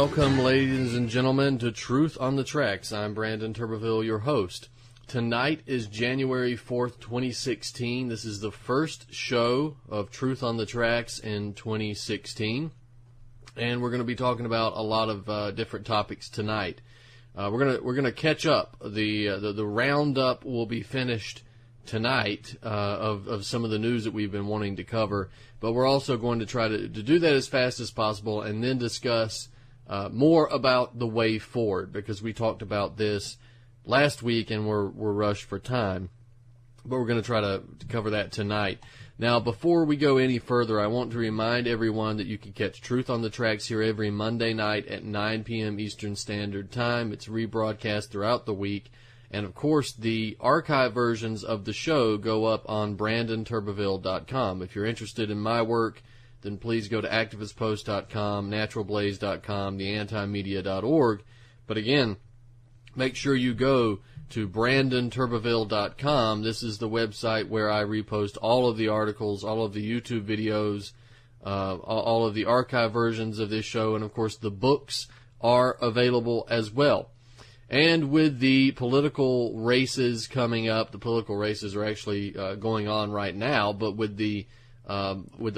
Welcome, ladies and gentlemen, to Truth on the Tracks. I'm Brandon Turbeville, your host. Tonight is January 4th, 2016. This is the first show of Truth on the Tracks in 2016. And we're going to be talking about a lot of different topics tonight. We're gonna catch up. The roundup will be finished tonight of some of the news that we've been wanting to cover. But we're also going to try to do that as fast as possible and then discuss more about the way forward, because we talked about this last week and we're rushed for time. But we're going to try to cover that tonight. Now, before we go any further, I want to remind everyone that you can catch Truth on the Tracks here every Monday night at 9 p.m. Eastern Standard Time. It's rebroadcast throughout the week. And, of course, the archive versions of the show go up on BrandonTurbeville.com. If you're interested in my work, then please go to activistpost.com, naturalblaze.com, theantimedia.org. But, again, make sure you go to BrandonTurbeville.com. This is the website where I repost all of the articles, all of the YouTube videos, all of the archive versions of this show, and, of course, the books are available as well. And with the political races coming up, the political races are actually going on right now, but with the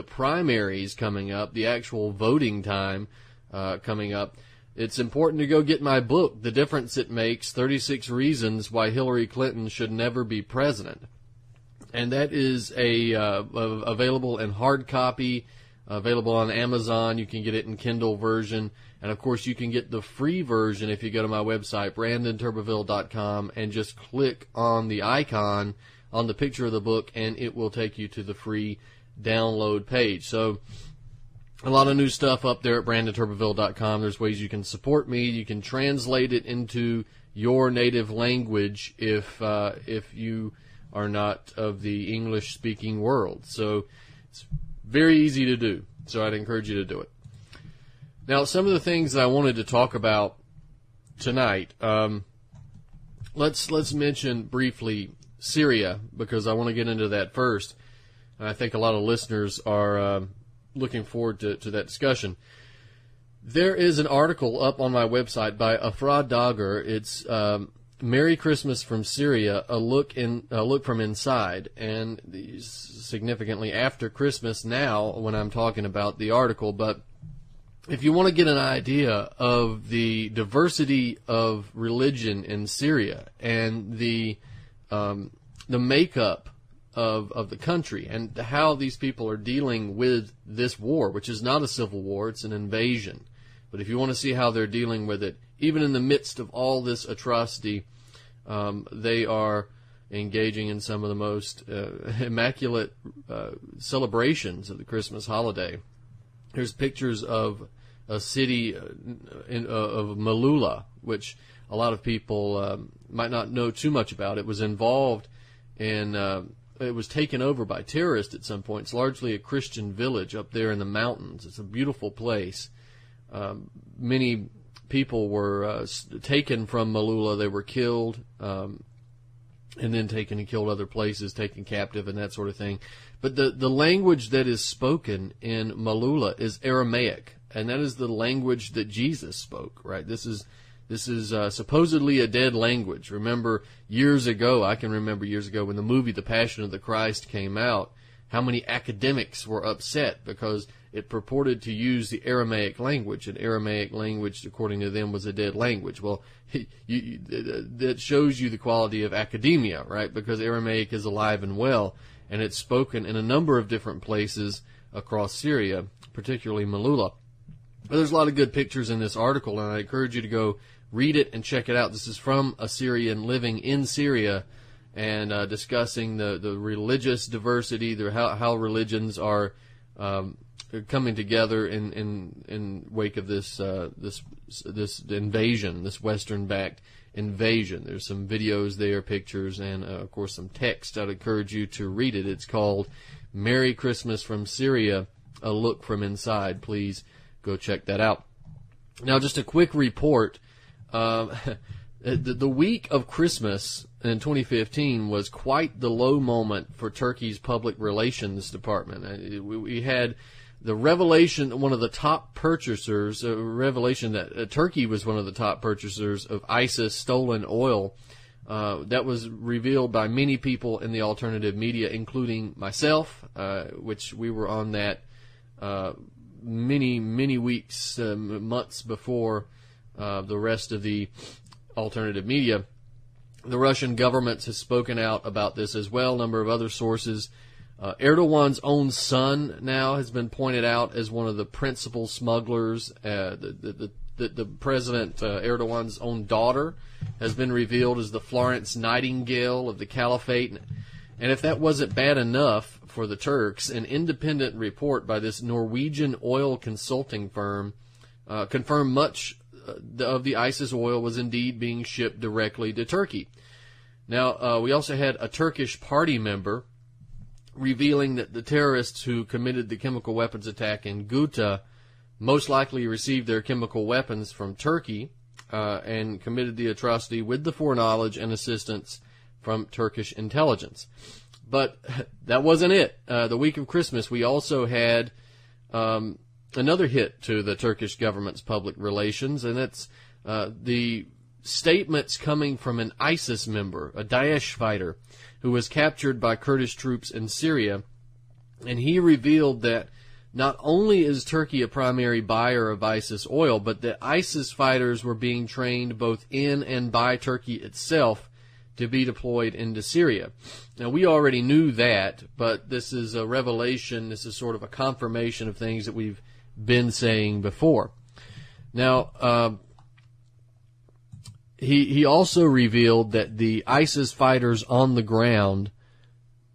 primaries coming up, the actual voting time coming up, it's important to go get my book, The Difference It Makes, 36 Reasons Why Hillary Clinton Should Never Be President. And that is available in hard copy, available on Amazon. You can get it in Kindle version. And, of course, you can get the free version if you go to my website, BrandonTurbeville.com, and just click on the icon on the picture of the book, and it will take you to the free download page. So, a lot of new stuff up there at BrandonTurbeville.com. There's ways you can support me. You can translate it into your native language if you are not of the English-speaking world. So, it's very easy to do. So, I'd encourage you to do it. Now, some of the things that I wanted to talk about tonight, let's mention briefly Syria, because I want to get into that first. And I think a lot of listeners are looking forward to that discussion. There is an article up on my website by Afra Dagher. It's Merry Christmas from Syria, a look from inside, and significantly after Christmas now when I'm talking about the article. But if you want to get an idea of the diversity of religion in Syria and the makeup of the country and how these people are dealing with this war, which is not a civil war, it's an invasion. But if you want to see how they're dealing with it, even in the midst of all this atrocity, they are engaging in some of the most immaculate celebrations of the Christmas holiday. There's pictures of a city of Malula, which a lot of people might not know too much about. It was involved in, it was taken over by terrorists at some point. It's largely a Christian village up there in the mountains. It's a beautiful place. Many people were taken from Malula. They were killed, and then taken and killed other places, taken captive and that sort of thing. But the language that is spoken in Malula is Aramaic. And that is the language that Jesus spoke, right? This is supposedly a dead language. Remember, I can remember years ago when the movie The Passion of the Christ came out, how many academics were upset because it purported to use the Aramaic language, and Aramaic language, according to them, was a dead language. Well, that shows you the quality of academia, right? Because Aramaic is alive and well, and it's spoken in a number of different places across Syria, particularly Malula. But there's a lot of good pictures in this article, and I encourage you to go read it and check it out. This is from a Syrian living in Syria and discussing the religious diversity, how religions are coming together in wake of this invasion, this Western-backed invasion. There's some videos there, pictures, and of course some text. I'd encourage you to read it. It's called Merry Christmas from Syria, a look from inside. Please go check that out. Now, just a quick report. The week of Christmas in 2015 was quite the low moment for Turkey's public relations department. We had the revelation, one of the top purchasers, revelation that Turkey was one of the top purchasers of ISIS stolen oil, that was revealed by many people in the alternative media, including myself, which we were on that many weeks, months before the rest of the alternative media. The Russian government has spoken out about this as well. A number of other sources. Erdogan's own son now has been pointed out as one of the principal smugglers. The President Erdogan's own daughter has been revealed as the Florence Nightingale of the Caliphate. And if that wasn't bad enough for the Turks, an independent report by this Norwegian oil consulting firm confirmed much of the ISIS oil was indeed being shipped directly to Turkey. Now, we also had a Turkish party member revealing that the terrorists who committed the chemical weapons attack in Ghouta most likely received their chemical weapons from Turkey and committed the atrocity with the foreknowledge and assistance from Turkish intelligence. But that wasn't it. The week of Christmas, we also had another hit to the Turkish government's public relations, and that's the statements coming from an ISIS member, a Daesh fighter, who was captured by Kurdish troops in Syria. And he revealed that not only is Turkey a primary buyer of ISIS oil, but that ISIS fighters were being trained both in and by Turkey itself to be deployed into Syria. Now, we already knew that, but this is a revelation. This is sort of a confirmation of things that we've been saying before. Now, he also revealed that the ISIS fighters on the ground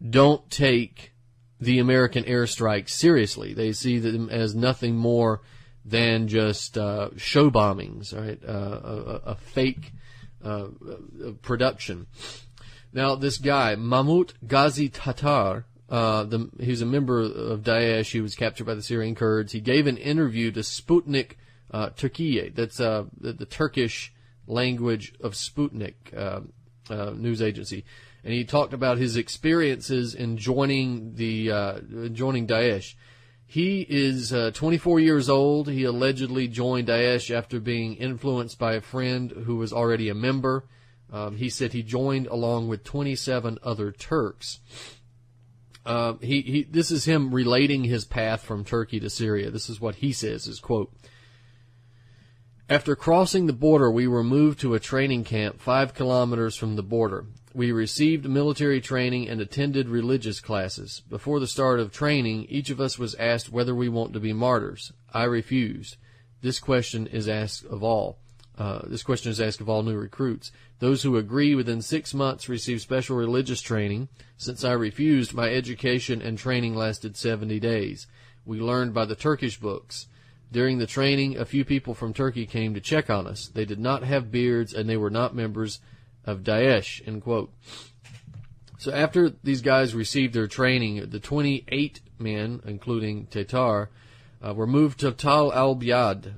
don't take the American airstrikes seriously. They see them as nothing more than just show bombings, right? A fake production. Now, this guy, Mahmoud Ghazi Tatar, he's a member of Daesh. He was captured by the Syrian Kurds. He gave an interview to Sputnik Turkiye. That's the Turkish language of Sputnik news agency. And he talked about his experiences in joining Daesh. He is 24 years old. He allegedly joined Daesh after being influenced by a friend who was already a member. He said he joined along with 27 other Turks. This is him relating his path from Turkey to Syria. This is what he says, his quote. After crossing the border, we were moved to a training camp 5 kilometers from the border. We received military training and attended religious classes. Before the start of training, each of us was asked whether we want to be martyrs. I refused. This question is asked of all. New recruits. Those who agree within 6 months receive special religious training. Since I refused, my education and training lasted 70 days. We learned by the Turkish books. During the training, a few people from Turkey came to check on us. They did not have beards, and they were not members of Daesh, end quote. So after these guys received their training, the 28 men, including Tatar, were moved to Tal Abyad,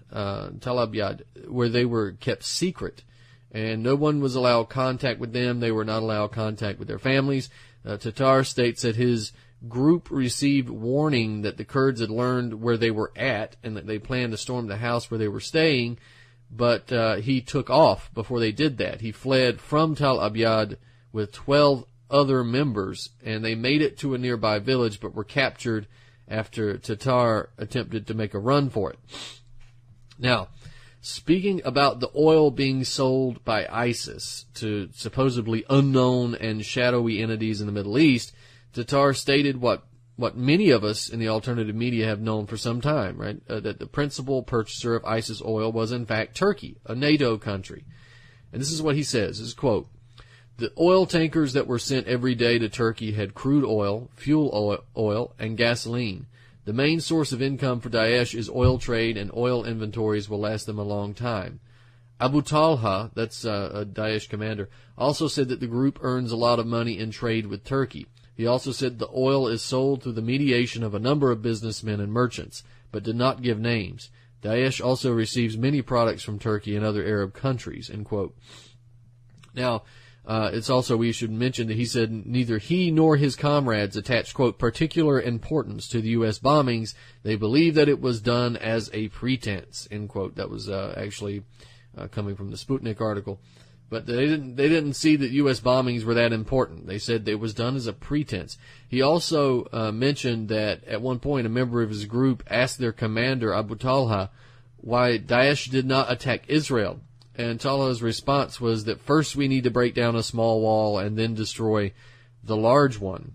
where they were kept secret, and no one was allowed contact with them. They were not allowed contact with their families. Tatar states that his group received warning that the Kurds had learned where they were at and that they planned to storm the house where they were staying, but he took off before they did that. He fled from Tal Abyad with 12 other members, and they made it to a nearby village but were captured after Tatar attempted to make a run for it. Now, speaking about the oil being sold by ISIS to supposedly unknown and shadowy entities in the Middle East, Tatar stated what many of us in the alternative media have known for some time, right? That the principal purchaser of ISIS oil was in fact Turkey, a NATO country. And this is what he says, his quote, "The oil tankers that were sent every day to Turkey had crude oil, fuel oil, and gasoline. The main source of income for Daesh is oil trade, and oil inventories will last them a long time." Abu Talha, that's a Daesh commander, also said that the group earns a lot of money in trade with Turkey. He also said the oil is sold through the mediation of a number of businessmen and merchants, but did not give names. Daesh also receives many products from Turkey and other Arab countries, end quote. Now, It's also, we should mention that he said neither he nor his comrades attached, quote, particular importance to the U.S. bombings. They believe that it was done as a pretense, end quote. That was actually coming from the Sputnik article. But they didn't see that U.S. bombings were that important. They said it was done as a pretense. He also mentioned that at one point a member of his group asked their commander, Abu Talha, why Daesh did not attack Israel. And Talha's response was that first we need to break down a small wall and then destroy the large one.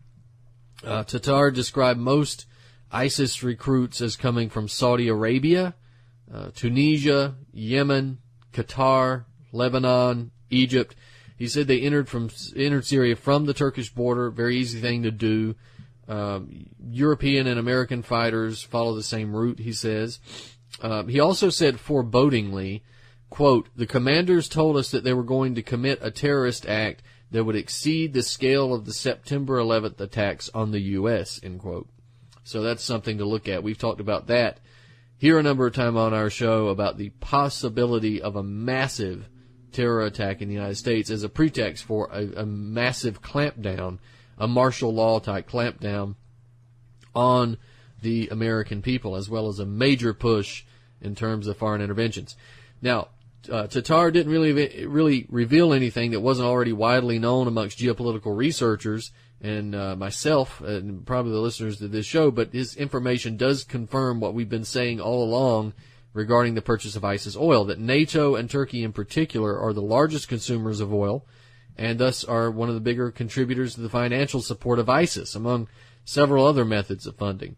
Tatar described most ISIS recruits as coming from Saudi Arabia, Tunisia, Yemen, Qatar, Lebanon, Egypt. He said they entered Syria from the Turkish border, very easy thing to do. European and American fighters follow the same route, he says. He also said forebodingly, quote, the commanders told us that they were going to commit a terrorist act that would exceed the scale of the September 11th attacks on the U.S., end quote. So that's something to look at. We've talked about that here a number of times on our show about the possibility of a massive terror attack in the United States as a pretext for a massive clampdown, a martial law type clampdown on the American people, as well as a major push in terms of foreign interventions. Now, Tatar didn't really reveal anything that wasn't already widely known amongst geopolitical researchers and myself and probably the listeners to this show, but his information does confirm what we've been saying all along regarding the purchase of ISIS oil, that NATO and Turkey in particular are the largest consumers of oil and thus are one of the bigger contributors to the financial support of ISIS, among several other methods of funding.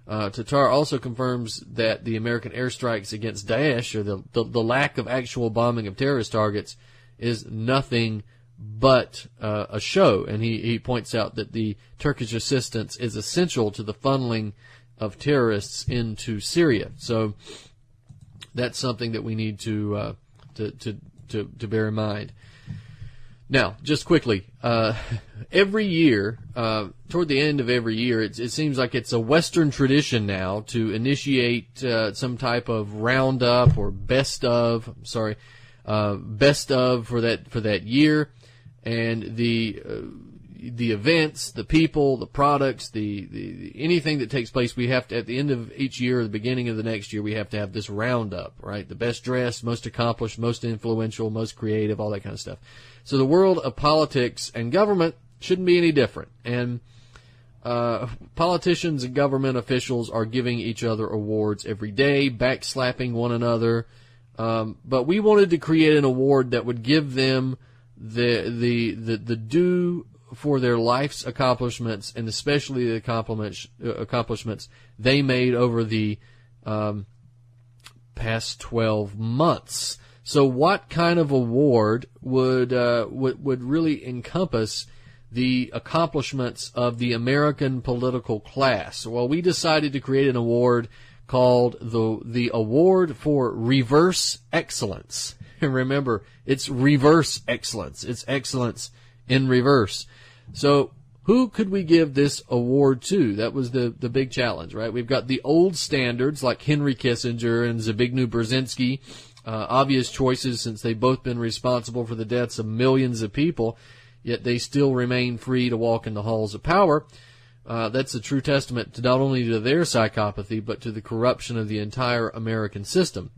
Tatar also confirms that the American airstrikes against Daesh, or the lack of actual bombing of terrorist targets, is nothing but a show. And he points out that the Turkish assistance is essential to the funneling of terrorists into Syria. So that's something that we need to bear in mind. Now, just quickly, every year, toward the end of every year, it seems like it's a Western tradition now to initiate some type of roundup or best of for that year, and the events, the people, the products, the anything that takes place, we have to, at the end of each year or the beginning of the next year, we have to have this roundup, right? The best dressed, most accomplished, most influential, most creative, all that kind of stuff. So the world of politics and government shouldn't be any different. And politicians and government officials are giving each other awards every day, backslapping one another. But we wanted to create an award that would give them the due for their life's accomplishments, and especially the accomplishments they made over the past 12 months. So what kind of award would really encompass the accomplishments of the American political class? Well, we decided to create an award called the Award for Reverse Excellence. And remember, it's reverse excellence. It's excellence in reverse. So who could we give this award to? That was the big challenge, right? We've got the old standards like Henry Kissinger and Zbigniew Brzezinski, obvious choices since they've both been responsible for the deaths of millions of people, yet they still remain free to walk in the halls of power. That's a true testament to not only to their psychopathy, but to the corruption of the entire American system.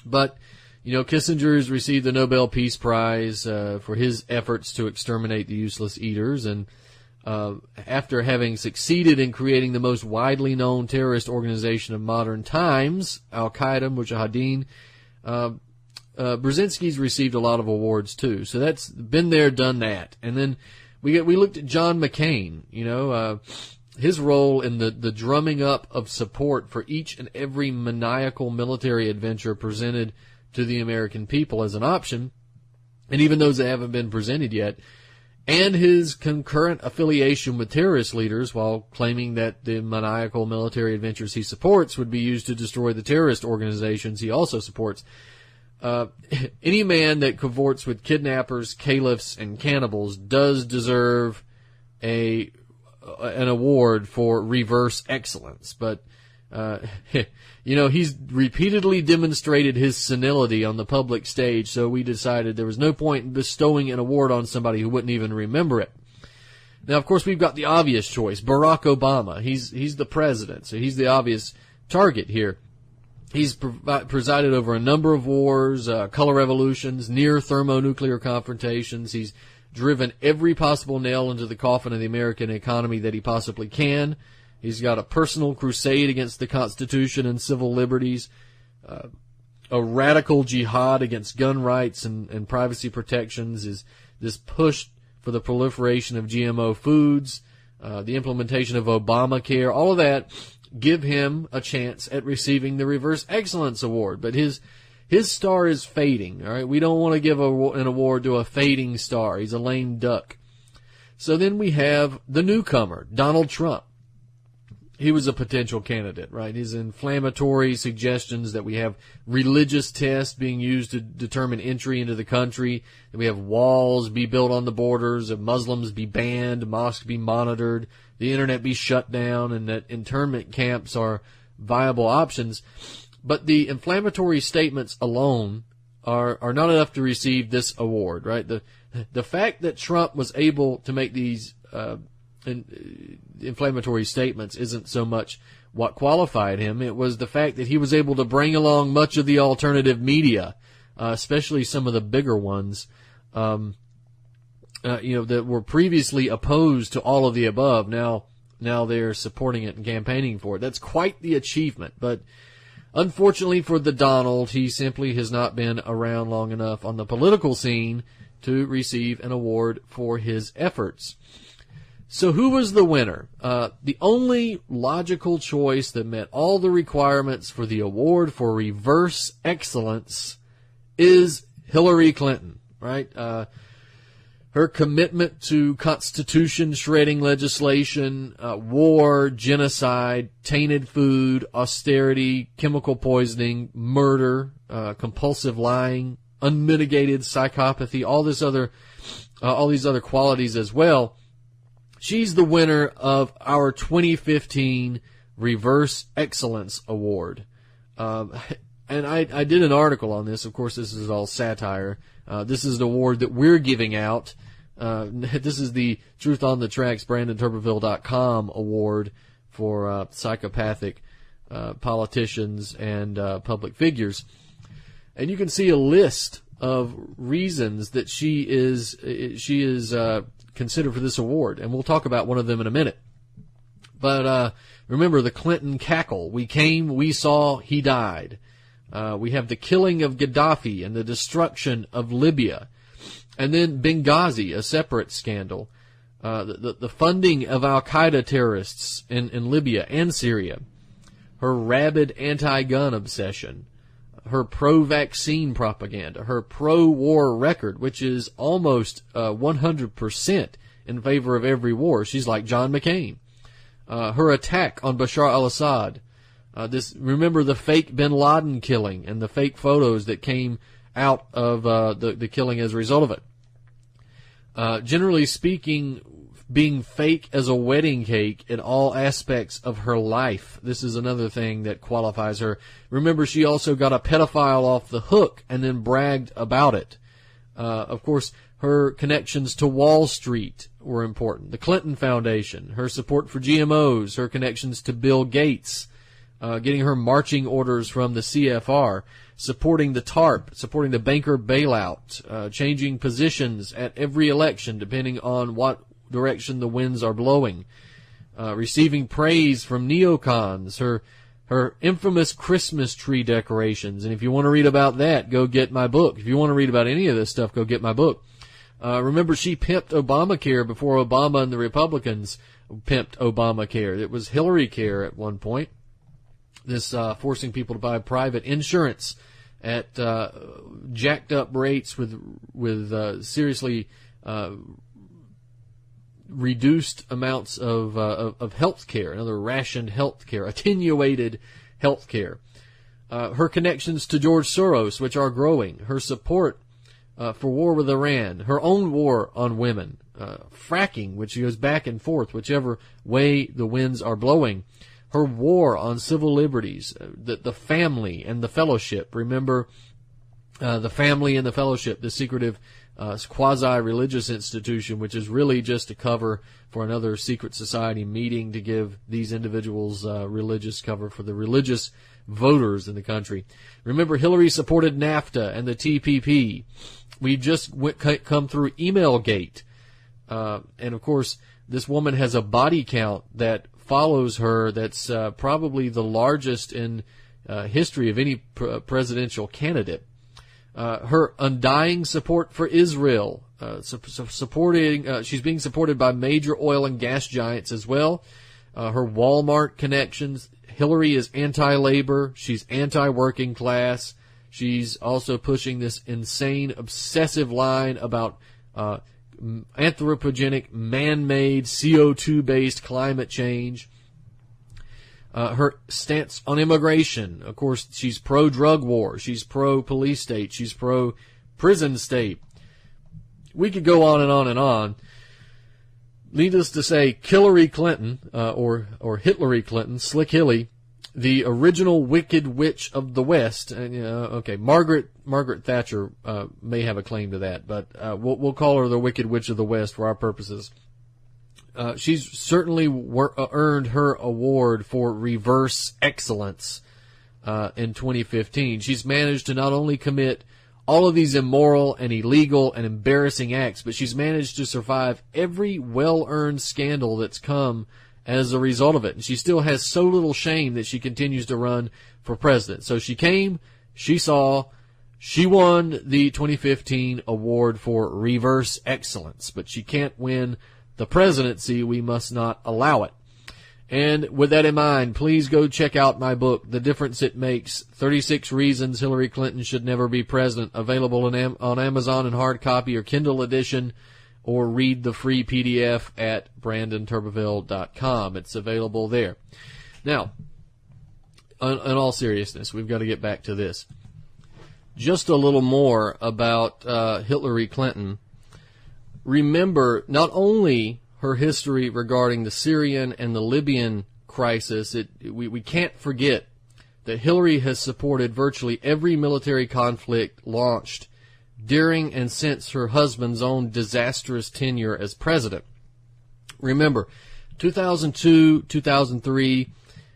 But Kissinger has received the Nobel Peace Prize for his efforts to exterminate the useless eaters, and after having succeeded in creating the most widely known terrorist organization of modern times, Al-Qaeda, Mujahideen, Brzezinski's received a lot of awards too. So that's been there, done that. And then we looked at John McCain, his role in the drumming up of support for each and every maniacal military adventure presented to the American people as an option, and even those that haven't been presented yet, and his concurrent affiliation with terrorist leaders while claiming that the maniacal military adventures he supports would be used to destroy the terrorist organizations he also supports. Any man that cavorts with kidnappers, caliphs, and cannibals does deserve an award for reverse excellence. But He's repeatedly demonstrated his senility on the public stage, so we decided there was no point in bestowing an award on somebody who wouldn't even remember it. Now, of course, we've got the obvious choice, Barack Obama. He's the president, so he's the obvious target here. He's presided over a number of wars, color revolutions, near thermonuclear confrontations. He's driven every possible nail into the coffin of the American economy that he possibly can. He's got a personal crusade against the Constitution and civil liberties, a radical jihad against gun rights and privacy protections, is this push for the proliferation of GMO foods, the implementation of Obamacare. All of that give him a chance at receiving the Reverse Excellence Award. But his star is fading. All right, we don't want to give an award to a fading star. He's a lame duck. So then we have the newcomer, Donald Trump. He was a potential candidate, right? His inflammatory suggestions that we have religious tests being used to determine entry into the country, that we have walls be built on the borders, that Muslims be banned, mosques be monitored, the internet be shut down, and that internment camps are viable options. But the inflammatory statements alone are not enough to receive this award, right? The fact that Trump was able to make these inflammatory statements isn't so much what qualified him. It was the fact that he was able to bring along much of the alternative media, especially some of the bigger ones, that were previously opposed to all of the above. Now they're supporting it and campaigning for it. That's quite the achievement. But unfortunately for the Donald, he simply has not been around long enough on the political scene to receive an award for his efforts. So who was the winner? The only logical choice that met all the requirements for the award for reverse excellence is Hillary Clinton, right? Her commitment to constitution-shredding legislation, war, genocide, tainted food, austerity, chemical poisoning, murder, compulsive lying, unmitigated psychopathy, all these other qualities as well. She's the winner of our 2015 Reverse Excellence Award. And I did an article on this. Of course, this is all satire. This is the award that we're giving out. This is the Truth on the Tracks, BrandonTurbeville.com award for psychopathic politicians and public figures. And you can see a list of reasons that she is considered for this award, and we'll talk about one of them in a minute. But remember the Clinton cackle. We came, we saw, he died. We have the killing of Gaddafi and the destruction of Libya. And then Benghazi, a separate scandal. The funding of al-Qaeda terrorists in Libya and Syria. Her rabid anti-gun obsession. Her pro-vaccine propaganda. Her pro-war record, which is almost 100% in favor of every war. She's like John McCain. Her attack on Bashar al-Assad. Remember the fake bin Laden killing and the fake photos that came out of the killing as a result of it. Generally speaking, being fake as a wedding cake in all aspects of her life. This is another thing that qualifies her. Remember, she also got a pedophile off the hook and then bragged about it. Of course, her connections to Wall Street were important. The Clinton Foundation, her support for GMOs, her connections to Bill Gates, getting her marching orders from the CFR, supporting the TARP, supporting the banker bailout, changing positions at every election depending on what direction the winds are blowing, receiving praise from neocons, her infamous Christmas tree decorations. And if you want to read about that, go get my book. If you want to read about any of this stuff, go get my book. Remember, she pimped Obamacare before Obama and the Republicans pimped Obamacare. It was Hillary Care at one point. This forcing people to buy private insurance at jacked up rates with seriously reduced amounts of health care, another rationed health care, attenuated health care. Her connections to George Soros, which are growing. Her support for war with Iran. Her own war on women. Fracking, which goes back and forth, whichever way the winds are blowing. her war on civil liberties, the family and the fellowship. Remember, the family and the fellowship, the secretive quasi-religious institution, which is really just a cover for another secret society meeting to give these individuals religious cover for the religious voters in the country. Remember, Hillary supported NAFTA and the TPP. We've just come through Emailgate. And, of course, this woman has a body count that follows her that's probably the largest in history of any presidential candidate. Her undying support for Israel, she's being supported by major oil and gas giants as well. Her Walmart connections. Hillary is anti-labor. She's anti-working class. She's also pushing this insane, obsessive line about anthropogenic, man-made, CO2-based climate change. Her stance on immigration. Of course, she's pro-drug war. She's pro-police state. She's pro-prison state. We could go on and on and on. Needless to say, Hillary Clinton, or Hillary Clinton, Slick Hilly, the original Wicked Witch of the West. Okay, Margaret Thatcher may have a claim to that, but we'll call her the Wicked Witch of the West for our purposes. She's certainly earned her award for reverse excellence in 2015. She's managed to not only commit all of these immoral and illegal and embarrassing acts, but she's managed to survive every well-earned scandal that's come as a result of it. And she still has so little shame that she continues to run for president. So she came, she saw, she won the 2015 award for reverse excellence, but she can't win the presidency. We must not allow it. And with that in mind, please go check out my book, The Difference It Makes, 36 Reasons Hillary Clinton Should Never Be President, available on Amazon in hard copy or Kindle edition, or read the free PDF at BrandonTurbeville.com. It's available there. Now, in all seriousness, we've got to get back to this. Just a little more about Hillary Clinton. Remember, not only her history regarding the Syrian and the Libyan crisis, we can't forget that Hillary has supported virtually every military conflict launched during and since her husband's own disastrous tenure as president. Remember, 2002, 2003,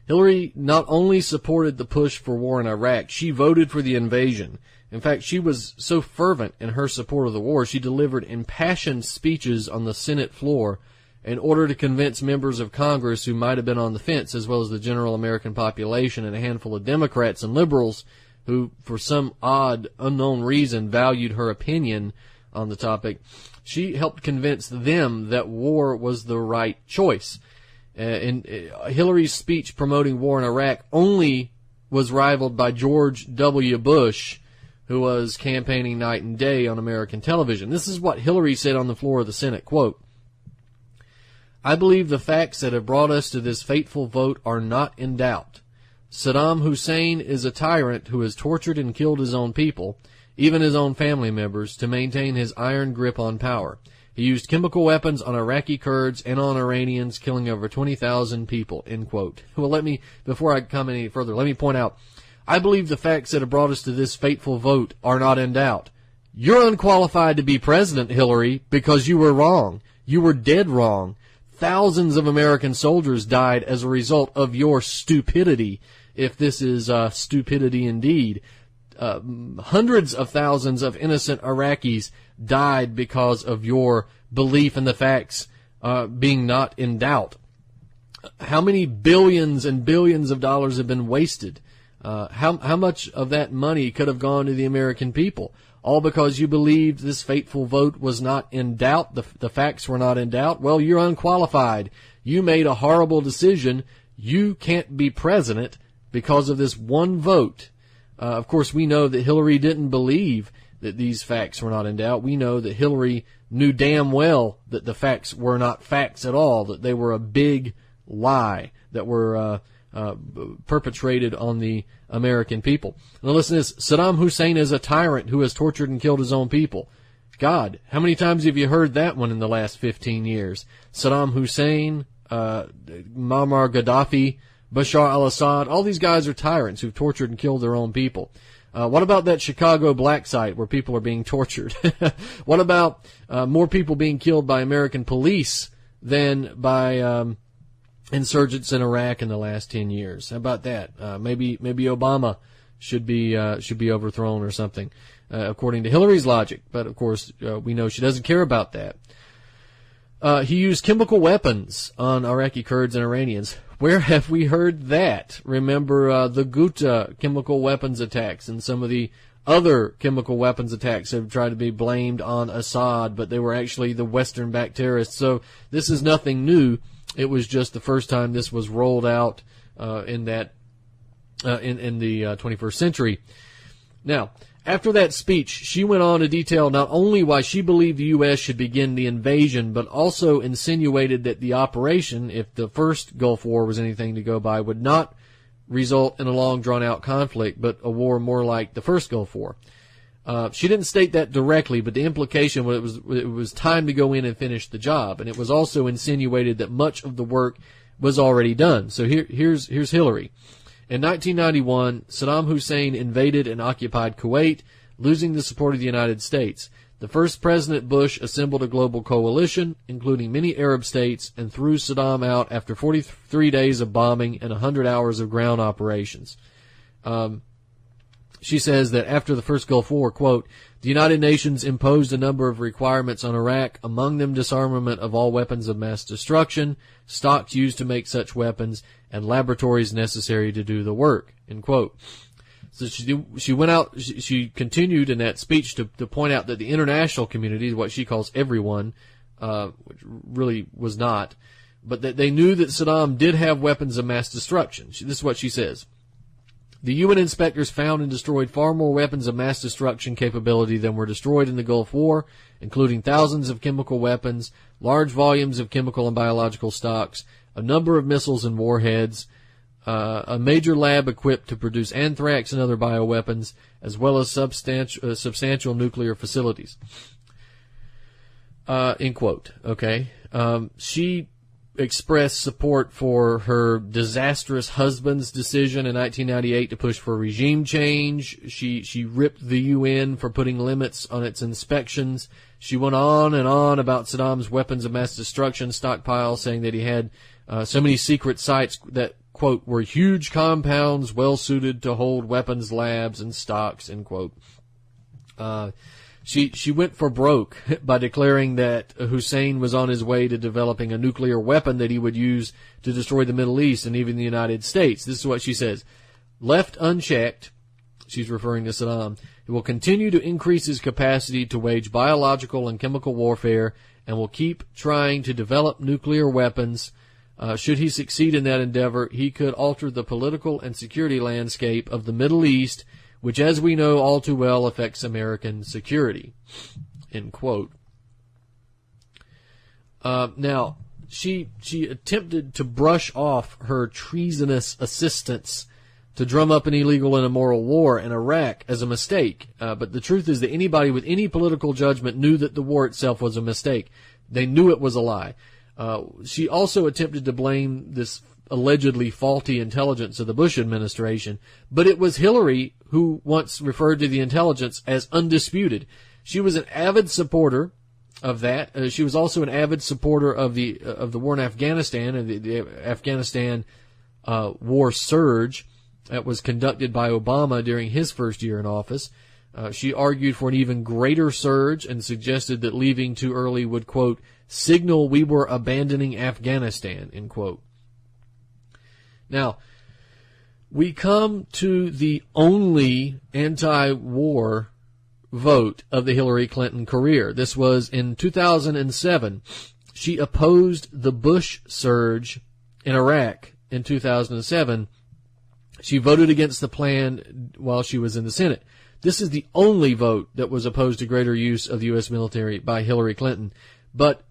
Hillary not only supported the push for war in Iraq, she voted for the invasion. In fact, she was so fervent in her support of the war, she delivered impassioned speeches on the Senate floor in order to convince members of Congress who might have been on the fence, as well as the general American population and a handful of Democrats and liberals who, for some odd, unknown reason, valued her opinion on the topic. She helped convince them that war was the right choice. Hillary's speech promoting war in Iraq only was rivaled by George W. Bush, who was campaigning night and day on American television. This is what Hillary said on the floor of the Senate, quote, "I believe the facts that have brought us to this fateful vote are not in doubt. Saddam Hussein is a tyrant who has tortured and killed his own people, even his own family members, to maintain his iron grip on power. He used chemical weapons on Iraqi Kurds and on Iranians, killing over 20,000 people," end quote. Well, before I comment any further, let me point out, I believe the facts that have brought us to this fateful vote are not in doubt. You're unqualified to be president, Hillary, because you were wrong. You were dead wrong. Thousands of American soldiers died as a result of your stupidity, if this is stupidity indeed. Hundreds of thousands of innocent Iraqis died because of your belief in the facts being not in doubt. How many billions and billions of dollars have been wasted? How much of that money could have gone to the American people? All because you believed this fateful vote was not in doubt, the facts were not in doubt? Well, you're unqualified. You made a horrible decision. You can't be president because of this one vote. Of course, we know that Hillary didn't believe that these facts were not in doubt. We know that Hillary knew damn well that the facts were not facts at all, that they were a big lie that were perpetrated on the American people. Now listen to this. Saddam Hussein is a tyrant who has tortured and killed his own people. God, how many times have you heard that one in the last 15 years? Saddam Hussein, Muammar Gaddafi, Bashar al-Assad. All these guys are tyrants who've tortured and killed their own people. What about that Chicago black site where people are being tortured? What about more people being killed by American police than by insurgents in Iraq in the last 10 years? How about that? Maybe Obama should be overthrown or something, according to Hillary's logic. But of course, we know she doesn't care about that. He used chemical weapons on Iraqi Kurds and Iranians. Where have we heard that? Remember the Ghouta chemical weapons attacks, and some of the other chemical weapons attacks have tried to be blamed on Assad, but they were actually the Western-backed terrorists. So this is nothing new. It was just the first time this was rolled out in the 21st century. Now, after that speech, she went on to detail not only why she believed the U.S. should begin the invasion, but also insinuated that the operation, if the first Gulf War was anything to go by, would not result in a long, drawn-out conflict, but a war more like the first Gulf War. She didn't state that directly, but the implication was it was time to go in and finish the job, and it was also insinuated that much of the work was already done. So here's Hillary. In 1991, Saddam Hussein invaded and occupied Kuwait, losing the support of the United States. The first President Bush assembled a global coalition, including many Arab states, and threw Saddam out after 43 days of bombing and 100 hours of ground operations. She says that after the first Gulf War, quote, the United Nations imposed a number of requirements on Iraq, among them disarmament of all weapons of mass destruction, stocks used to make such weapons, and laboratories necessary to do the work, end quote. So she went out, she continued in that speech to point out that the international community, what she calls everyone, which really was not, but that they knew that Saddam did have weapons of mass destruction. This is what she says. The UN inspectors found and destroyed far more weapons of mass destruction capability than were destroyed in the Gulf War, including thousands of chemical weapons, large volumes of chemical and biological stocks, a number of missiles and warheads, a major lab equipped to produce anthrax and other bioweapons, as well as substantial nuclear facilities. End quote. Okay. She expressed support for her disastrous husband's decision in 1998 to push for regime change. She ripped the UN for putting limits on its inspections. She went on and on about Saddam's weapons of mass destruction stockpile, saying that he had so many secret sites that, quote, were huge compounds well suited to hold weapons labs and stocks, end quote. She went for broke by declaring that Hussein was on his way to developing a nuclear weapon that he would use to destroy the Middle East and even the United States. This is what she says. Left unchecked, she's referring to Saddam, he will continue to increase his capacity to wage biological and chemical warfare and will keep trying to develop nuclear weapons. Should he succeed in that endeavor, he could alter the political and security landscape of the Middle East, which, as we know all too well, affects American security, end quote. Now, she attempted to brush off her treasonous assistance to drum up an illegal and immoral war in Iraq as a mistake. But the truth is that anybody with any political judgment knew that the war itself was a mistake. They knew it was a lie. She also attempted to blame this allegedly faulty intelligence of the Bush administration, but it was Hillary who once referred to the intelligence as undisputed. She was an avid supporter of that. She was also an avid supporter of the war in Afghanistan and the Afghanistan war surge that was conducted by Obama during his first year in office. She argued for an even greater surge and suggested that leaving too early would, quote, signal we were abandoning Afghanistan, end quote. Now, we come to the only anti-war vote of the Hillary Clinton career. This was in 2007. She opposed the Bush surge in Iraq in 2007. She voted against the plan while she was in the Senate. This is the only vote that was opposed to greater use of the U.S. military by Hillary Clinton. But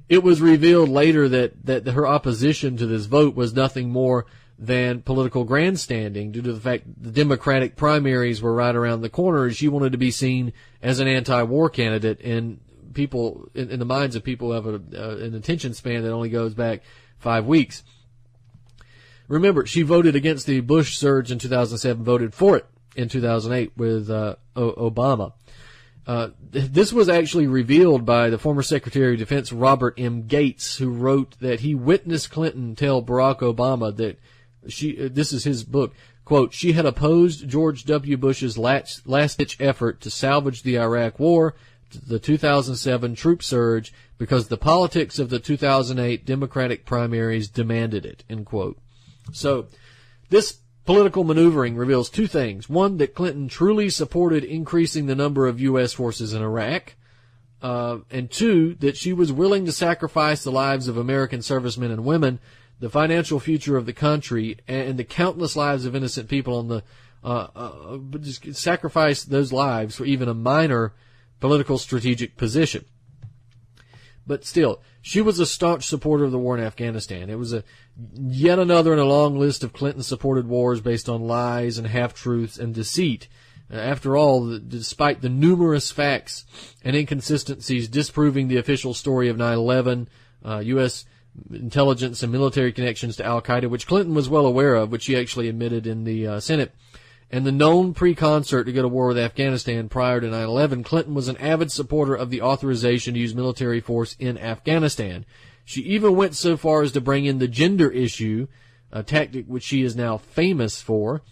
it was revealed later that her opposition to this vote was nothing more than political grandstanding due to the fact the Democratic primaries were right around the corner, and she wanted to be seen as an anti-war candidate. And people, in the minds of people who have an attention span that only goes back 5 weeks. remember, she voted against the Bush surge in 2007, voted for it in 2008 with Obama. This was actually revealed by the former Secretary of Defense Robert M. Gates, who wrote that he witnessed Clinton tell Barack Obama that this is his book, quote, she had opposed George W. Bush's last-ditch effort to salvage the Iraq War, the 2007 troop surge, because the politics of the 2008 Democratic primaries demanded it, end quote. So this political maneuvering reveals two things. One, that Clinton truly supported increasing the number of U.S. forces in Iraq. And two, that she was willing to sacrifice the lives of American servicemen and women, the financial future of the country, and the countless lives of innocent people on the, just sacrifice those lives for even a minor political strategic position. But still, she was a staunch supporter of the war in Afghanistan. It was yet another in a long list of Clinton-supported wars based on lies and half-truths and deceit. After all, despite the numerous facts and inconsistencies disproving the official story of 9/11, U.S. intelligence and military connections to al-Qaeda, which Clinton was well aware of, which he actually admitted in the Senate, and the known pre-concert to go to war with Afghanistan prior to 9/11, Clinton was an avid supporter of the authorization to use military force in Afghanistan. She even went so far as to bring in the gender issue, a tactic which she is now famous for.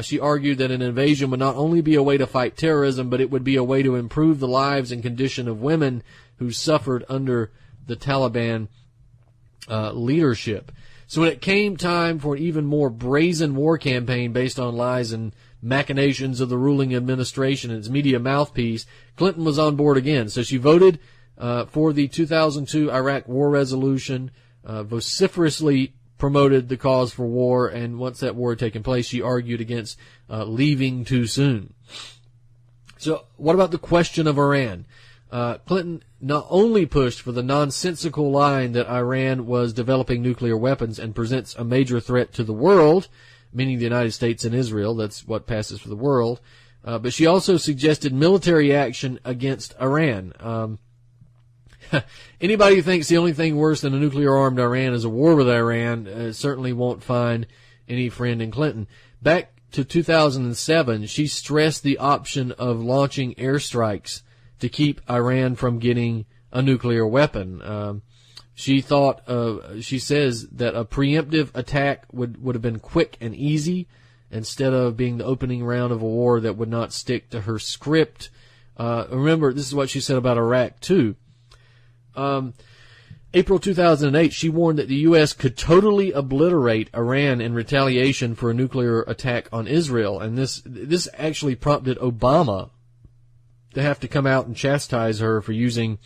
She argued that an invasion would not only be a way to fight terrorism, but it would be a way to improve the lives and condition of women who suffered under the Taliban leadership. So when it came time for an even more brazen war campaign based on lies and machinations of the ruling administration and its media mouthpiece, Clinton was on board again. So she voted for the 2002 Iraq war resolution, vociferously promoted the cause for war, and once that war had taken place, she argued against leaving too soon. So what about the question of Iran? Clinton not only pushed for the nonsensical line that Iran was developing nuclear weapons and presents a major threat to the world, meaning the United States and Israel, that's what passes for the world, but she also suggested military action against Iran. Anybody who thinks the only thing worse than a nuclear-armed Iran is a war with Iran certainly won't find any friend in Clinton. Back to 2007, she stressed the option of launching airstrikes to keep Iran from getting a nuclear weapon. She says that a preemptive attack would have been quick and easy instead of being the opening round of a war that would not stick to her script. Remember, this is what she said about Iraq, too. April 2008, she warned that the U.S. could totally obliterate Iran in retaliation for a nuclear attack on Israel. And this actually prompted Obama to have to come out and chastise her for using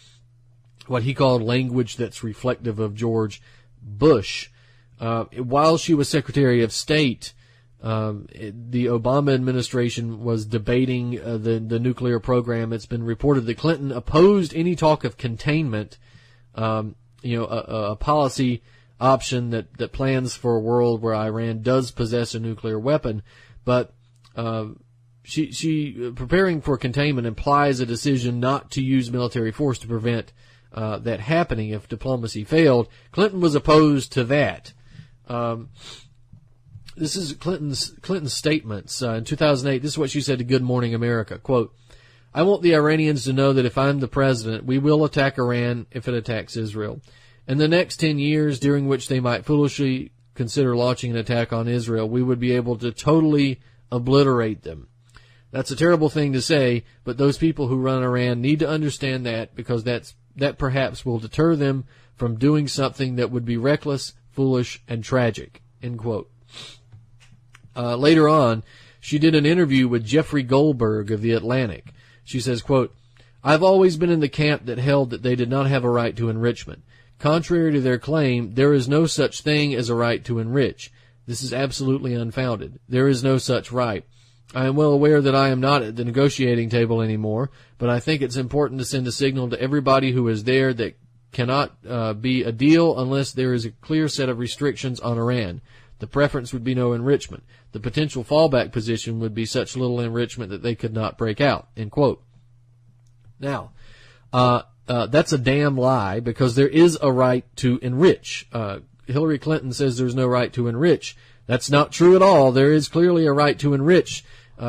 what he called language that's reflective of George Bush. While she was Secretary of State, the Obama administration was debating the nuclear program. It's been reported that Clinton opposed any talk of containment, a policy option that plans for a world where Iran does possess a nuclear weapon. But she preparing for containment implies a decision not to use military force to prevent that happening if diplomacy failed. Clinton was opposed to that. This is Clinton's statements in 2008. This is what she said to Good Morning America. Quote, I want the Iranians to know that if I'm the president, we will attack Iran if it attacks Israel. In the next 10 years, during which they might foolishly consider launching an attack on Israel, we would be able to totally obliterate them. That's a terrible thing to say, but those people who run Iran need to understand that, because that perhaps will deter them from doing something that would be reckless, foolish, and tragic. End quote. Later on, she did an interview with Jeffrey Goldberg of The Atlantic. She says, quote, I've always been in the camp that held that they did not have a right to enrichment. Contrary to their claim, there is no such thing as a right to enrich. This is absolutely unfounded. There is no such right. I am well aware that I am not at the negotiating table anymore, but I think it's important to send a signal to everybody who is there that cannot be a deal unless there is a clear set of restrictions on Iran. The preference would be no enrichment. The potential fallback position would be such little enrichment that they could not break out. End quote. Now, that's a damn lie, because there is a right to enrich. Hillary Clinton says there's no right to enrich. That's not true at all. There is clearly a right to enrich.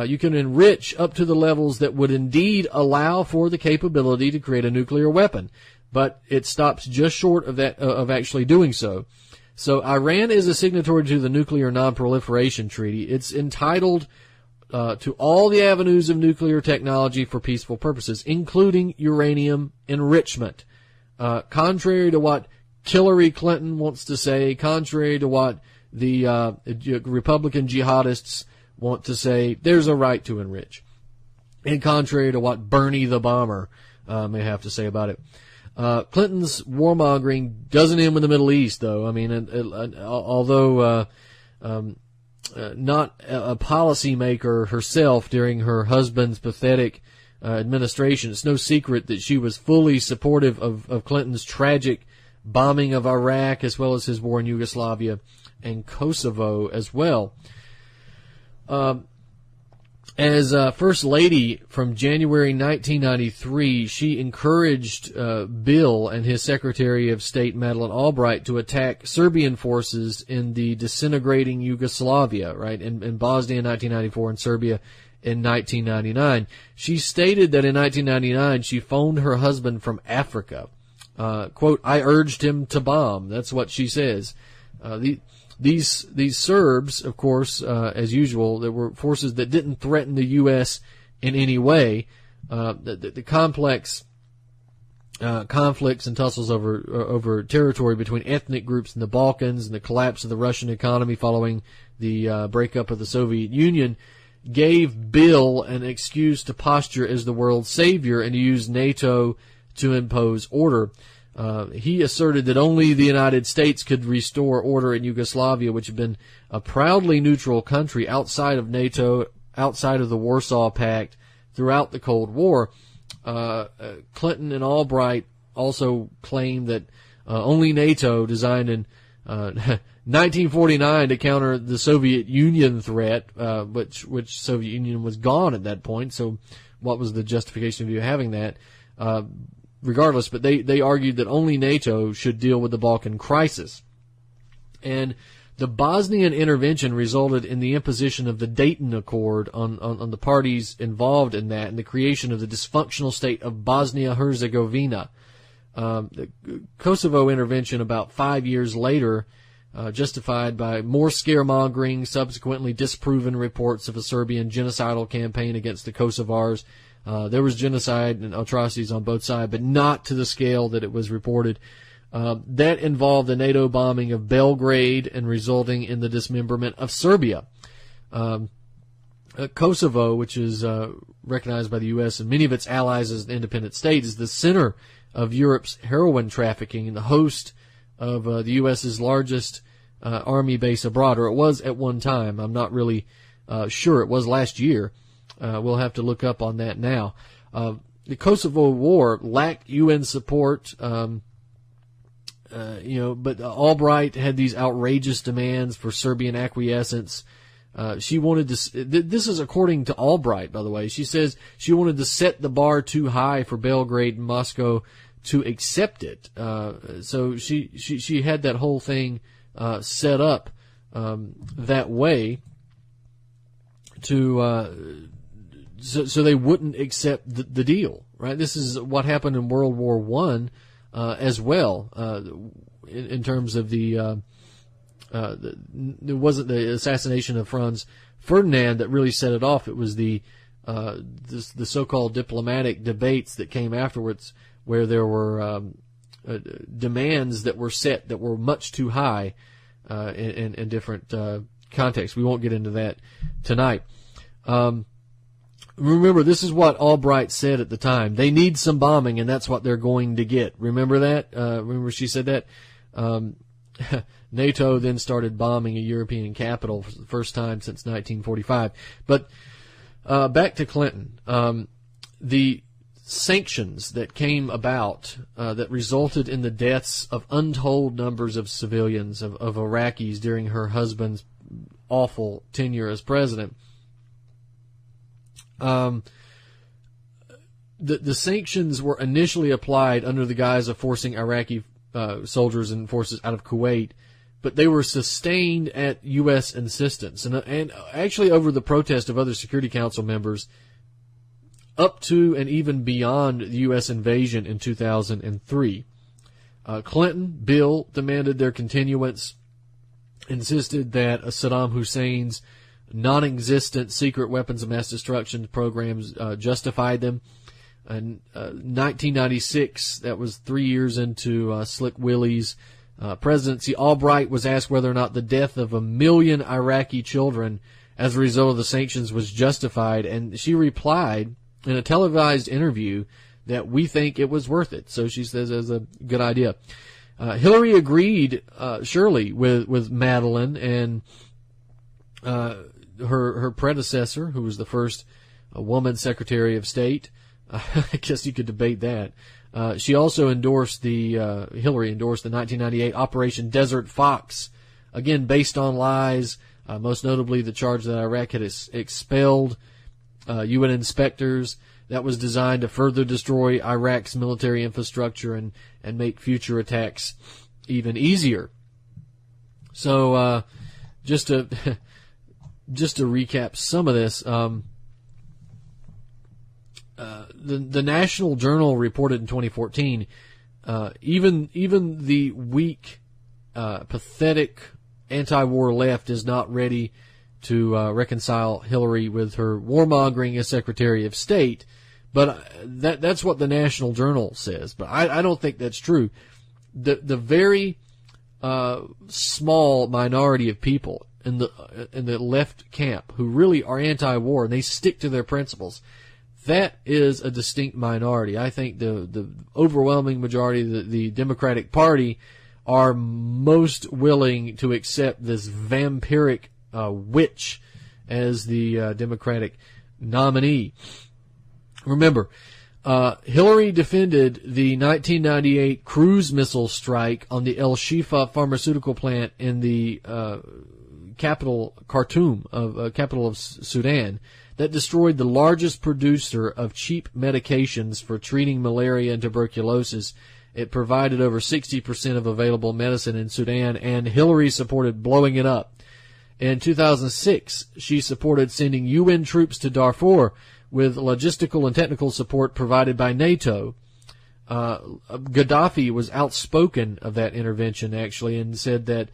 You can enrich up to the levels that would indeed allow for the capability to create a nuclear weapon, but it stops just short of that, of actually doing so. So Iran is a signatory to the Nuclear Non-Proliferation Treaty. It's entitled to all the avenues of nuclear technology for peaceful purposes, including uranium enrichment. Contrary to what Hillary Clinton wants to say, contrary to what the Republican jihadists want to say, there's a right to enrich. And contrary to what Bernie the bomber may have to say about it. Clinton's warmongering doesn't end with the Middle East, though. I mean, although not a policymaker herself during her husband's pathetic administration, it's no secret that she was fully supportive of Clinton's tragic bombing of Iraq, as well as his war in Yugoslavia and Kosovo as well. As First Lady from January 1993, she encouraged Bill and his Secretary of State, Madeleine Albright, to attack Serbian forces in the disintegrating Yugoslavia, right, in Bosnia in 1994 and Serbia in 1999. She stated that in 1999 she phoned her husband from Africa. Quote, I urged him to bomb. That's what she says. These Serbs, of course, as usual, there were forces that didn't threaten the U.S. in any way. The complex conflicts and tussles over territory between ethnic groups in the Balkans and the collapse of the Russian economy following the breakup of the Soviet Union gave Bill an excuse to posture as the world's savior and to use NATO to impose order. He asserted that only the United States could restore order in Yugoslavia, which had been a proudly neutral country outside of NATO, outside of the Warsaw Pact, throughout the Cold War. Clinton and Albright also claimed that only NATO, designed in 1949 to counter the Soviet Union threat, which Soviet Union was gone at that point. So, what was the justification of you having that? Regardless, but they argued that only NATO should deal with the Balkan crisis. And the Bosnian intervention resulted in the imposition of the Dayton Accord on the parties involved in that, and the creation of the dysfunctional state of Bosnia-Herzegovina. The Kosovo intervention about 5 years later, justified by more scaremongering, subsequently disproven reports of a Serbian genocidal campaign against the Kosovars. There was genocide and atrocities on both sides, but not to the scale that it was reported. That involved the NATO bombing of Belgrade and resulting in the dismemberment of Serbia. Kosovo, which is recognized by the U.S. and many of its allies as an independent state, is the center of Europe's heroin trafficking and the host of the U.S.'s largest army base abroad, or it was at one time. I'm not really sure. It was last year. We'll have to look up on that now. The Kosovo War lacked UN support, but Albright had these outrageous demands for Serbian acquiescence. She wanted to, this is according to Albright, by the way. She says she wanted to set the bar too high for Belgrade and Moscow to accept it. So she had that whole thing set up that way to so they wouldn't accept the deal, right? This is what happened in World War I as well, in terms of it wasn't the assassination of Franz Ferdinand that really set it off. It was the so-called diplomatic debates that came afterwards, where there were demands that were set that were much too high in different contexts. We won't get into that tonight. Remember, this is what Albright said at the time. They need some bombing, and that's what they're going to get. Remember that? Remember she said that? NATO then started bombing a European capital for the first time since 1945. But back to Clinton. The sanctions that came about that resulted in the deaths of untold numbers of civilians, of Iraqis during her husband's awful tenure as president. The sanctions were initially applied under the guise of forcing Iraqi soldiers and forces out of Kuwait but they were sustained at U.S. insistence, and actually over the protest of other Security Council members, up to and even beyond the U.S. invasion in 2003. Clinton, Bill demanded their continuance, insisted that Saddam Hussein's non-existent secret weapons of mass destruction programs justified them. In 1996, that was 3 years into Slick Willie's presidency, Albright was asked whether or not the death of 1 million Iraqi children as a result of the sanctions was justified, and she replied in a televised interview that we think it was worth it. So she says it's a good idea. Hillary agreed, surely, with Madeleine and her predecessor, who was the first woman Secretary of State. I guess you could debate that. She also endorsed Hillary endorsed the 1998 Operation Desert Fox, again based on lies, most notably the charge that Iraq had expelled UN inspectors. That was designed to further destroy Iraq's military infrastructure and make future attacks even easier. So, just to recap some of this, the National Journal reported in 2014, even the weak, pathetic anti-war left is not ready to reconcile Hillary with her warmongering as Secretary of State. But that's what the National Journal says. But I don't think that's true. The very small minority of people in the left camp who really are anti-war and they stick to their principles, that is a distinct minority. I think the overwhelming majority of the Democratic Party are most willing to accept this vampiric witch as the Democratic nominee. Remember, Hillary defended the 1998 cruise missile strike on the El Shifa pharmaceutical plant in the capital, Khartoum, capital of Sudan, that destroyed the largest producer of cheap medications for treating malaria and tuberculosis. It provided over 60% of available medicine in Sudan, and Hillary supported blowing it up. In 2006, she supported sending UN troops to Darfur with logistical and technical support provided by NATO. Gaddafi was outspoken of that intervention, actually, and said that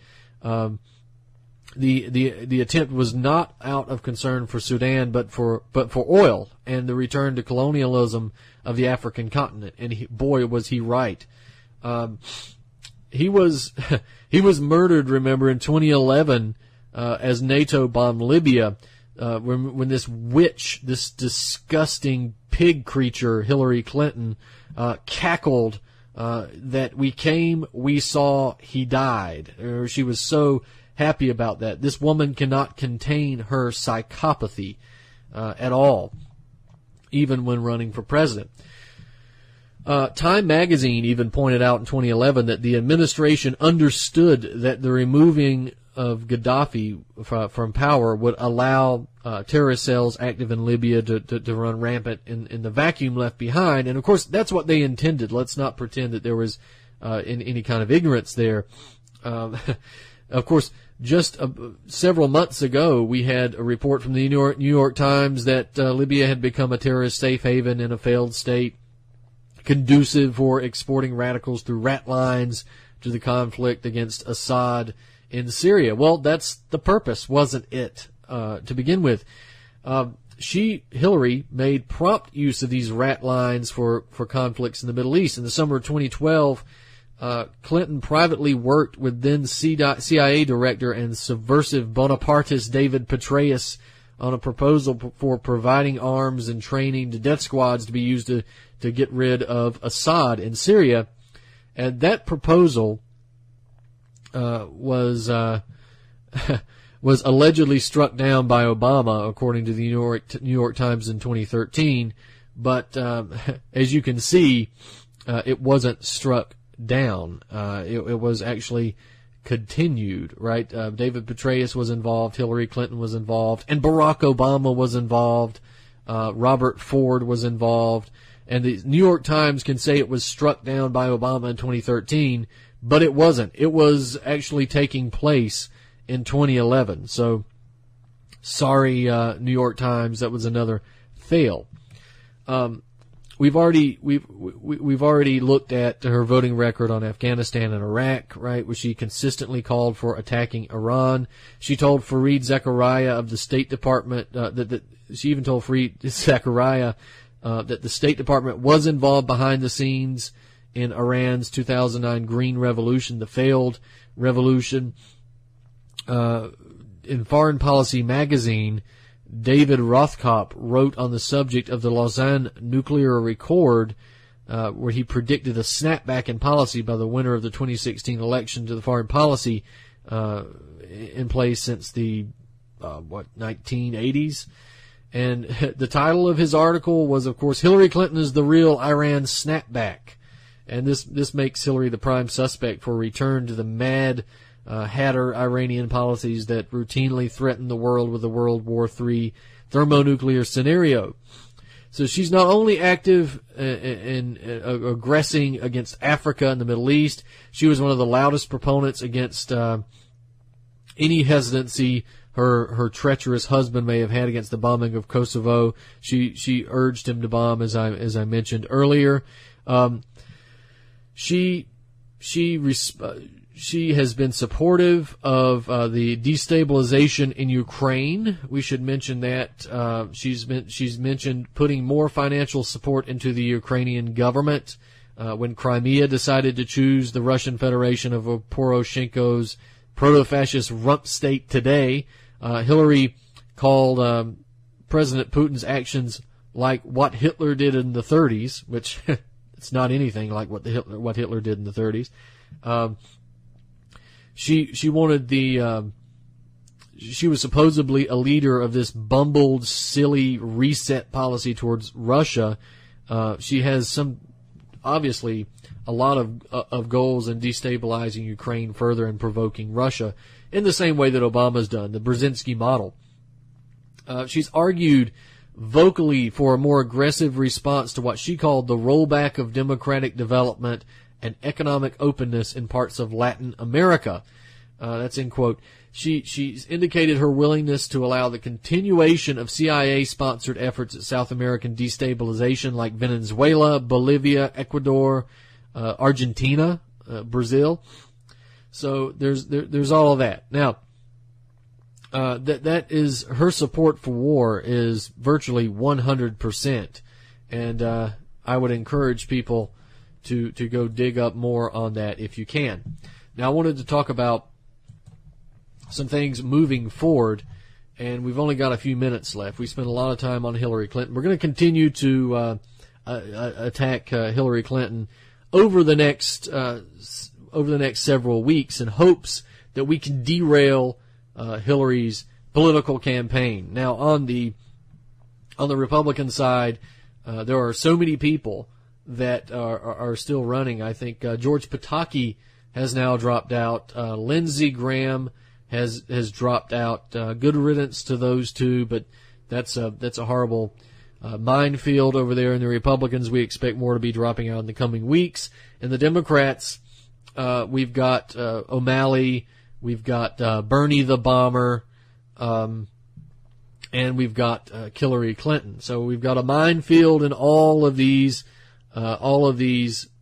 the attempt was not out of concern for Sudan, but for oil and the return to colonialism of the African continent. And boy, was he right. He was murdered, remember, in 2011 as NATO bombed Libya. When this witch, this disgusting pig creature, Hillary Clinton, cackled that we came, we saw, he died. She was so happy about that. This woman cannot contain her psychopathy at all, even when running for president. Time magazine even pointed out in 2011 that the administration understood that the removing of Gaddafi from power would allow terrorist cells active in Libya to run rampant in the vacuum left behind. And, of course, that's what they intended. Let's not pretend that there was any kind of ignorance there. Of course, just several months ago, we had a report from the New York Times that Libya had become a terrorist safe haven in a failed state, conducive for exporting radicals through rat lines to the conflict against Assad in Syria. Well, that's the purpose, wasn't it, to begin with? Hillary, made prompt use of these rat lines for conflicts in the Middle East. In the summer of 2012, Clinton privately worked with then CIA director and subversive Bonapartist David Petraeus on a proposal for providing arms and training to death squads to be used to get rid of Assad in Syria. And that proposal was allegedly struck down by Obama, according to the New York Times in 2013. But as you can see, it wasn't struck down. It was actually continued, right? David Petraeus was involved, Hillary Clinton was involved, and Barack Obama was involved. Robert Ford was involved. And the New York Times can say it was struck down by Obama in 2013, but it wasn't. It was actually taking place in 2011. So, sorry, New York Times, that was another fail. We've already looked at her voting record on Afghanistan and Iraq, right, where she consistently called for attacking Iran. She told Fareed Zakaria of the State Department she even told Fareed Zakaria that the State Department was involved behind the scenes in Iran's 2009 Green Revolution, the failed revolution. In Foreign Policy magazine, David Rothkopf wrote on the subject of the Lausanne Nuclear Accord, where he predicted a snapback in policy by the winner of the 2016 election to the foreign policy in place since the 1980s. And the title of his article was, of course, Hillary Clinton is the real Iran snapback. And this makes Hillary the prime suspect for a return to the mad Hatter Iranian policies that routinely threaten the world with a World War III thermonuclear scenario. So she's not only active in aggressing against Africa and the Middle East, she was one of the loudest proponents against any hesitancy her treacherous husband may have had against the bombing of Kosovo. She urged him to bomb, as I mentioned earlier. She has been supportive of the destabilization in Ukraine. We should mention that. She's mentioned putting more financial support into the Ukrainian government. When Crimea decided to choose the Russian Federation of Poroshenko's proto-fascist rump state today, Hillary called President Putin's actions like what Hitler did in the 30s, which it's not anything like what Hitler did in the 30s. She wanted she was supposedly a leader of this bumbled, silly reset policy towards Russia. She has obviously a lot of goals in destabilizing Ukraine further and provoking Russia in the same way that Obama's done, the Brzezinski model. She's argued vocally for a more aggressive response to what she called the rollback of democratic development and economic openness in parts of Latin America. That's in quote. She's indicated her willingness to allow the continuation of CIA-sponsored efforts at South American destabilization like Venezuela, Bolivia, Ecuador, Argentina, Brazil. So there's all of that. Now, that is her support for war is virtually 100%, and I would encourage people to go dig up more on that if you can. Now, I wanted to talk about some things moving forward, and we've only got a few minutes left. We spent a lot of time on Hillary Clinton. We're going to continue to attack Hillary Clinton over the next several weeks in hopes that we can derail Hillary's political campaign. Now, on the Republican side, there are so many people that are still running. I think George Pataki has now dropped out. Lindsey Graham has dropped out. Good riddance to those two, but that's a horrible minefield over there in the Republicans. We expect more to be dropping out in the coming weeks. In the Democrats, we've got O'Malley, we've got Bernie the Bomber, and we've got Hillary Clinton. So we've got a minefield in all of these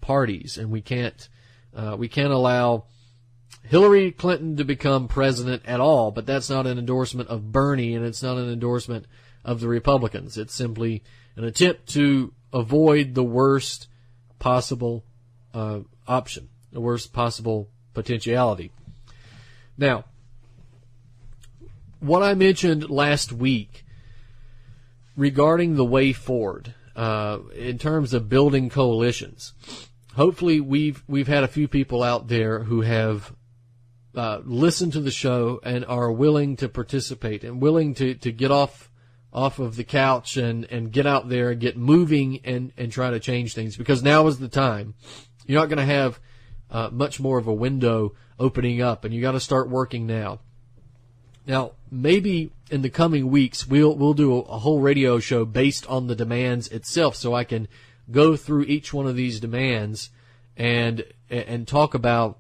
parties, and we can't allow Hillary Clinton to become president at all. But that's not an endorsement of Bernie, and it's not an endorsement of the Republicans. It's simply an attempt to avoid the worst possible option, the worst possible potentiality. Now, what I mentioned last week regarding the way forward in terms of building coalitions, hopefully we've had a few people out there who have listened to the show and are willing to participate and willing to get off of the couch and get out there and get moving and try to change things, because now is the time. You're not going to have much more of a window opening up, and you got to start working now. Now, maybe in the coming weeks we'll do a whole radio show based on the demands itself, so I can go through each one of these demands and talk about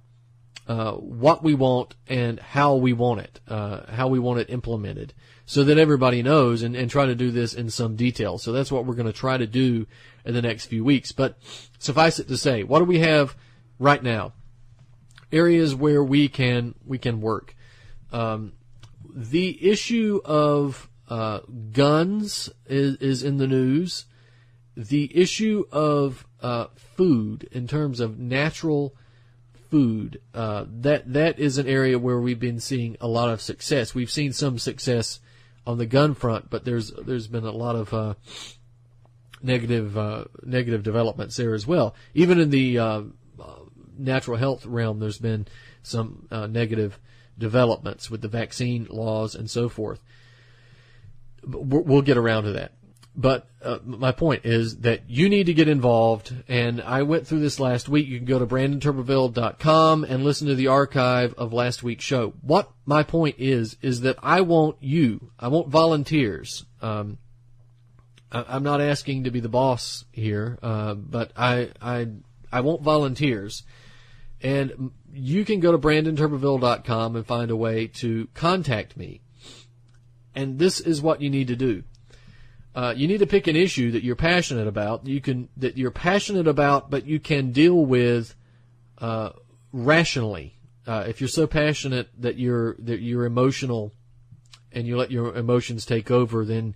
what we want and how we want it implemented, so that everybody knows, and try to do this in some detail. So that's what we're going to try to do in the next few weeks. But suffice it to say, what do we have right now? Areas where we can work. The issue of guns is in the news. The issue of food, in terms of natural food, that is an area where we've been seeing a lot of success. We've seen some success on the gun front, but there's been a lot of negative developments there as well. Even in the natural health realm, there's been some negative developments with the vaccine laws and so forth. We'll get around to that. But my point is that you need to get involved, and I went through this last week. You can go to BrandonTurbeville.com and listen to the archive of last week's show. What my point is that I want volunteers. I'm not asking to be the boss here, but I want volunteers. And you can go to BrandonTurbeville.com and find a way to contact me. And this is what you need to do. You need to pick an issue that you're passionate about. But you can deal with rationally. If you're so passionate that you're emotional, and you let your emotions take over, then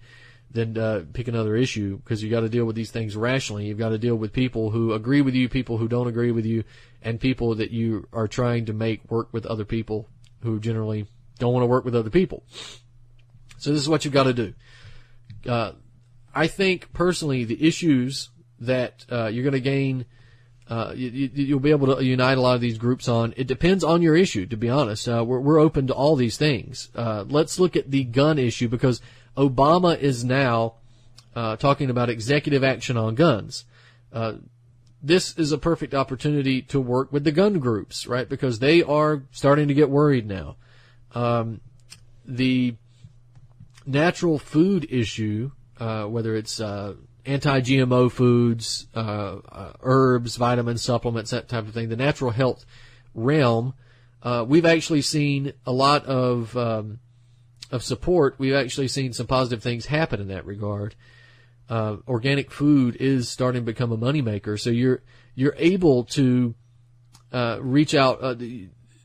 pick another issue, because you got to deal with these things rationally. You've got to deal with people who agree with you, people who don't agree with you, and people that you are trying to make work with other people who generally don't want to work with other people. So this is what you've got to do. I think personally the issues that you're going to gain, you'll be able to unite a lot of these groups on. It depends on your issue, to be honest. We're open to all these things. Let's look at the gun issue, because Obama is now talking about executive action on guns. This is a perfect opportunity to work with the gun groups, right? Because they are starting to get worried now. The natural food issue, whether it's anti-GMO foods, herbs, vitamins, supplements, that type of thing, the natural health realm, we've actually seen a lot of support. We've actually seen some positive things happen in that regard. Organic food is starting to become a moneymaker, so you're able to reach out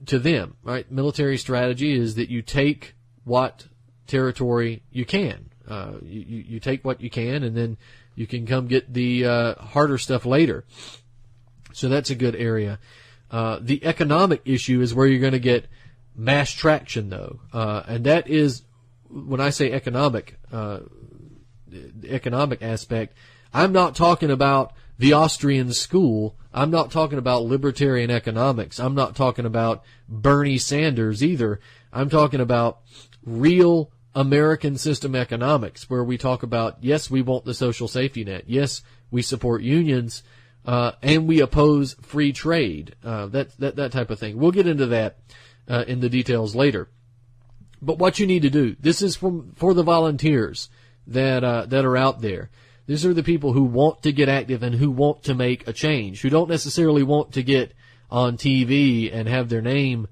to them, right? Military strategy is that you take what territory you can. You take what you can, and then you can come get the harder stuff later. So that's a good area. The economic issue is where you're going to get mass traction, though, and that is, when I say economic, the economic aspect, I'm not talking about the Austrian school. I'm not talking about libertarian economics. I'm not talking about Bernie Sanders either. I'm talking about real American system economics, where we talk about, yes, we want the social safety net. Yes, we support unions, and we oppose free trade. That type of thing. We'll get into that in the details later. But what you need to do, this is for the volunteers that are out there. These are the people who want to get active and who want to make a change, who don't necessarily want to get on TV and have their name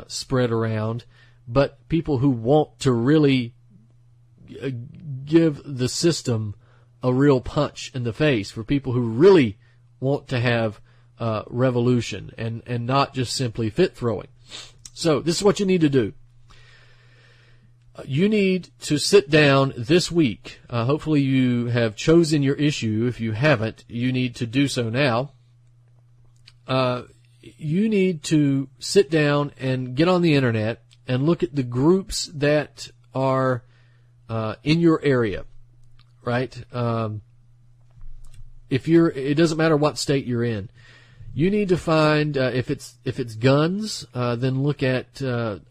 spread around, but people who want to really give the system a real punch in the face, for people who really want to have revolution and not just simply fit throwing. So this is what you need to do. You need to sit down this week. Hopefully you have chosen your issue. If you haven't, you need to do so now. You need to sit down and get on the internet and look at the groups that are in your area, right? It doesn't matter what state you're in. You need to find, if it's guns, then look at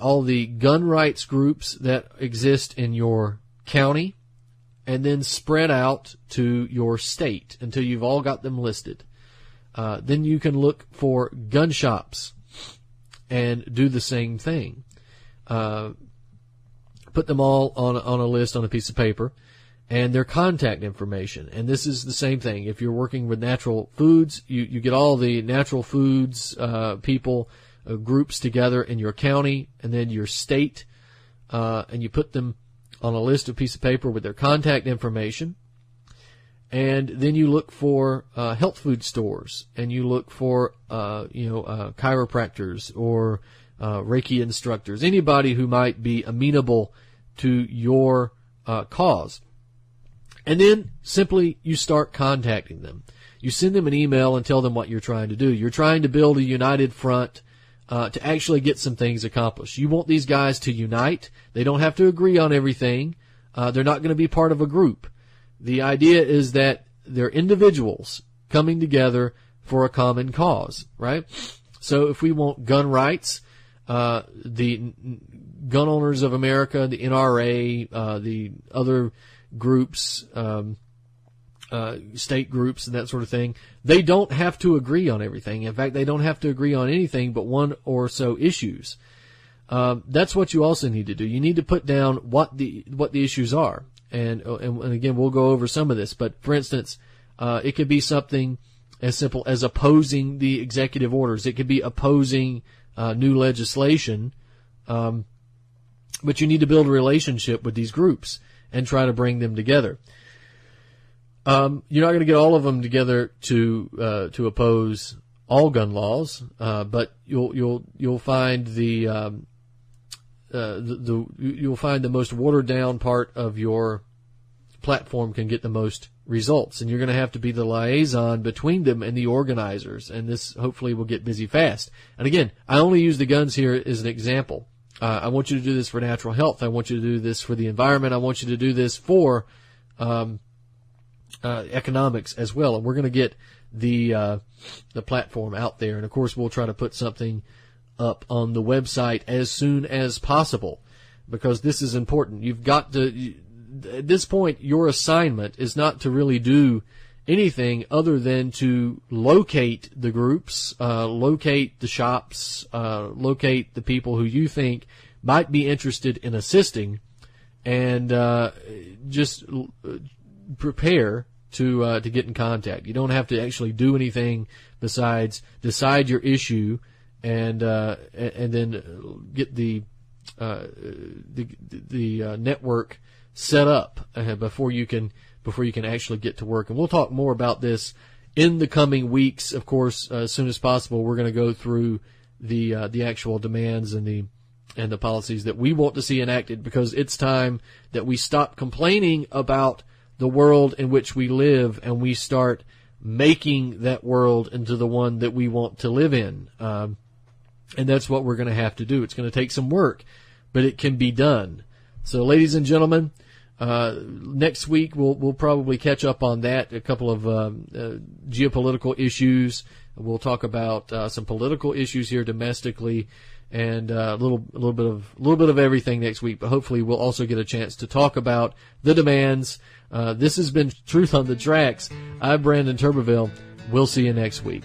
all the gun rights groups that exist in your county, and then spread out to your state until you've all got them listed. Then you can look for gun shops and do the same thing. Put them all on a list on a piece of paper, and their contact information. And this is the same thing. If you're working with natural foods, you get all the natural foods people, groups together in your county and then your state, and you put them on a list of piece of paper with their contact information. And then you look for health food stores, and you look for chiropractors or Reiki instructors, anybody who might be amenable to your cause. And then simply you start contacting them. You send them an email and tell them what you're trying to do. You're trying to build a united front to actually get some things accomplished. You want these guys to unite. They don't have to agree on everything. They're not going to be part of a group. The idea is that they're individuals coming together for a common cause, right? So if we want gun rights, the Gun Owners of America, the NRA, the other groups, state groups and that sort of thing, they don't have to agree on everything. In fact, they don't have to agree on anything but one or so issues. That's what you also need to do. You need to put down what the issues are. And again, we'll go over some of this. But for instance, it could be something as simple as opposing the executive orders. It could be opposing new legislation. But you need to build a relationship with these groups and try to bring them together. You're not going to get all of them together to oppose all gun laws, but you'll find you'll find the most watered down part of your platform can get the most results, and you're going to have to be the liaison between them and the organizers, and this hopefully will get busy fast. And again, I only use the guns here as an example. I want you to do this for natural health. I want you to do this for the environment. I want you to do this for economics as well, and we're going to get the platform out there, and of course we'll try to put something up on the website as soon as possible, because this is important. You've got to, at this point, your assignment is not to really do anything other than to locate the groups, locate the shops, locate the people who you think might be interested in assisting, and just prepare to get in contact. You don't have to actually do anything besides decide your issue and then get the network set up before you can actually get to work. And we'll talk more about this in the coming weeks. Of course, as soon as possible, we're going to go through the actual demands and the policies that we want to see enacted, because it's time that we stop complaining about the world in which we live and we start making that world into the one that we want to live in. And that's what we're going to have to do. It's going to take some work, but it can be done. So, ladies and gentlemen, next week we'll probably catch up on that. A couple of geopolitical issues. We'll talk about some political issues here domestically, and a little bit of everything next week. But hopefully, we'll also get a chance to talk about the demands. This has been Truth on the Tracks. I'm Brandon Turbeville. We'll see you next week.